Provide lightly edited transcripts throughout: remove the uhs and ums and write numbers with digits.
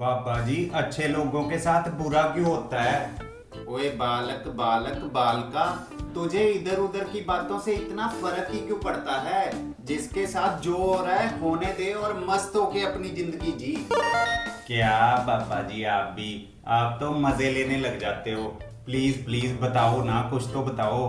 बाबा जी अच्छे लोगों के साथ बुरा क्यों होता है? ओए बालक बालक बालका, तुझे इधर उधर की बातों से इतना फर्क ही क्यों पड़ता है? जिसके साथ जो हो रहा है होने दे और मस्त होके अपनी जिंदगी जी। क्या बाबा जी आप तो मजे लेने लग जाते हो। प्लीज प्लीज बताओ ना, कुछ तो बताओ।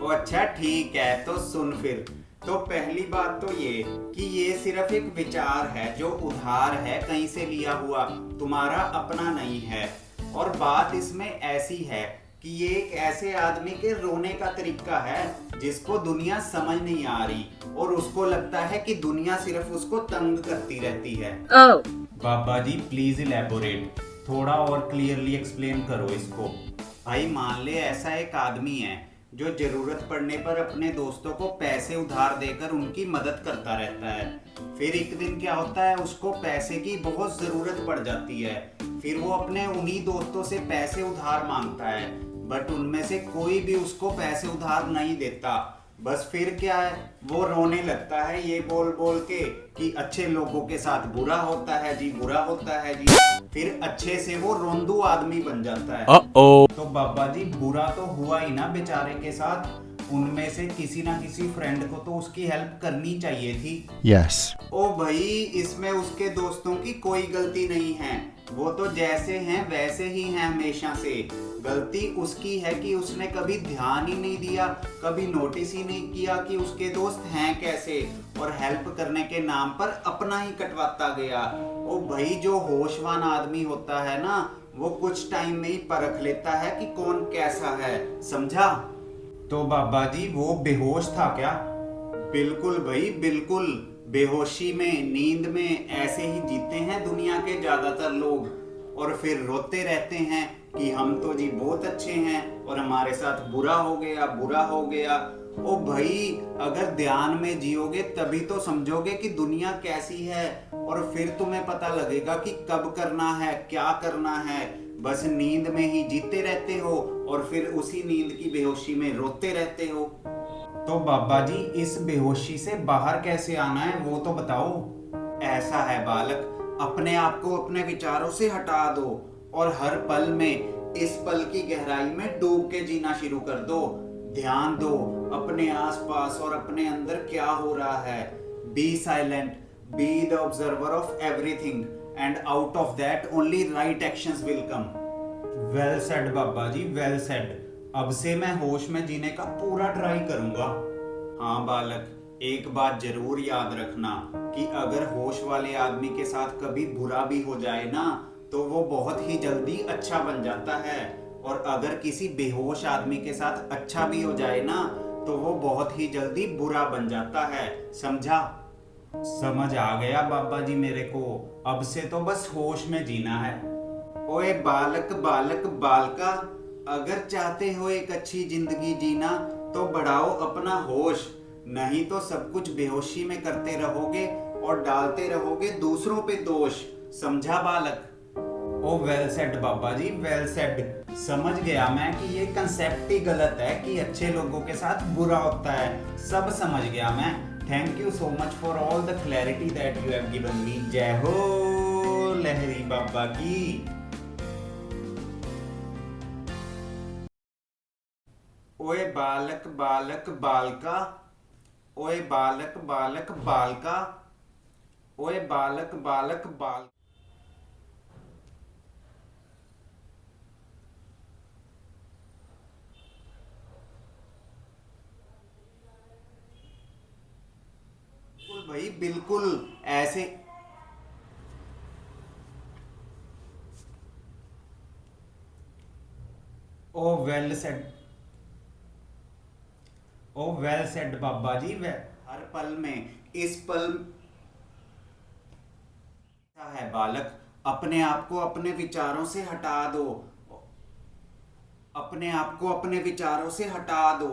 ओ अच्छा ठीक है, तो सुन फिर। तो पहली बात तो ये कि ये सिर्फ एक विचार है जो उधार है, कहीं से लिया हुआ, तुम्हारा अपना नहीं है। और बात इसमें ऐसी है कि ये एक ऐसे आदमी के रोने का तरीका है जिसको दुनिया समझ नहीं आ रही और उसको लगता है कि दुनिया सिर्फ उसको तंग करती रहती है। बाबा जी प्लीज इलेबोरेट, थोड़ा और क्लियरली एक्सप्लेन करो इसको। भाई मान ले ऐसा एक आदमी है जो जरूरत पड़ने पर अपने दोस्तों को पैसे उधार देकर उनकी मदद करता रहता है। फिर एक दिन क्या होता है, उसको पैसे की बहुत जरूरत पड़ जाती है। फिर वो अपने उन्हीं दोस्तों से पैसे उधार मांगता है, बट उनमें से कोई भी उसको पैसे उधार नहीं देता। बस फिर क्या है, वो रोने लगता है ये बोल बोल के कि अच्छे लोगों के साथ बुरा होता है जी, बुरा होता है जी। फिर अच्छे से वो रोंदू आदमी बन जाता है। तो बाबा जी बुरा तो हुआ ही ना बेचारे के साथ। उनमें से किसी ना किसी फ्रेंड को तो उसकी हेल्प करनी चाहिए थी। Yes. ओ भाई, इसमें उसके दोस्तों की कोई गलती नहीं है। वो तो जैसे हैं वैसे ही हैं हमेशा से। गलती उसकी है कि उसने कभी ध्यान ही नहीं दिया, कभी नोटिस ही नहीं किया कि उसके दोस्त हैं कैसे, और हेल्प करने के नाम पर अपना ही कटवाता गया। ओ भाई, जो होशवान आदमी होता है ना, वो कुछ टाइम में ही परख लेता है कि कौन कैसा है, समझा? तो बाबा जी वो बेहोश था क्या? बिल्कुल भाई बिल्कुल। बेहोशी में, नींद में ऐसे ही जीते हैं दुनिया के ज्यादातर लोग, और फिर रोते रहते हैं कि हम तो जी बहुत अच्छे हैं और हमारे साथ बुरा हो गया, बुरा हो गया। ओ भाई, अगर ध्यान में जियोगे तभी तो समझोगे कि दुनिया कैसी है, और फिर तुम्हें पता लगेगा कि कब करना है, क्या करना है। बस नींद में ही जीते रहते हो और फिर उसी नींद की बेहोशी में रोते रहते हो। तो बाबा जी इस बेहोशी से बाहर कैसे आना है वो तो बताओ। ऐसा है बालक, अपने आप को अपने विचारों से हटा दो और हर पल में इस पल की गहराई में डूब के जीना शुरू कर दो। ध्यान दो अपने आसपास और अपने अंदर क्या हो रहा है। Be silent, be the observer of everything, and out of that only right actions will come. Well said Baba ji, well said. अब से मैं होश में जीने का पूरा ट्राई करूंगा। हाँ बालक, एक बात जरूर याद रखना कि अगर होश वाले आदमी के साथ कभी बुरा भी हो जाए ना, तो वो बहुत ही जल्दी अच्छा बन जाता है, और अगर किसी बेहोश आदमी के साथ अच्छा भी हो जाए ना, तो वो बहुत ही जल्दी बुरा बन जाता है, समझा? समझ आ गया बाबा जी मेरे को। अब से तो बस होश में जीना है। ओए बालक बालक बालका, अगर चाहते हो एक अच्छी जिंदगी जीना तो बढ़ाओ अपना होश, नहीं तो सब कुछ बेहोशी में करते रहोगे और डालते रहोगे दूसरों पे दोष, समझा बालक? ओ well said Baba ji, well said. समझ गया मैं कि ये कंसेप्ट ही गलत है कि अच्छे लोगों के साथ बुरा होता है। सब समझ गया मैं। Thank you so much for all the clarity that you have given me. जय हो लहरी बाबा की। ओए बालक बालक बालका, ओए बालक बालक बालका, ओए बालक बालक बाल। बिल्कुल भाई बिल्कुल ऐसे। ओ वेल सेड, ओ वेल सेड बाबा जी। हर पल में, इस पल ऐसा है बालक, अपने आप को अपने विचारों से हटा दो, अपने आप को अपने विचारों से हटा दो।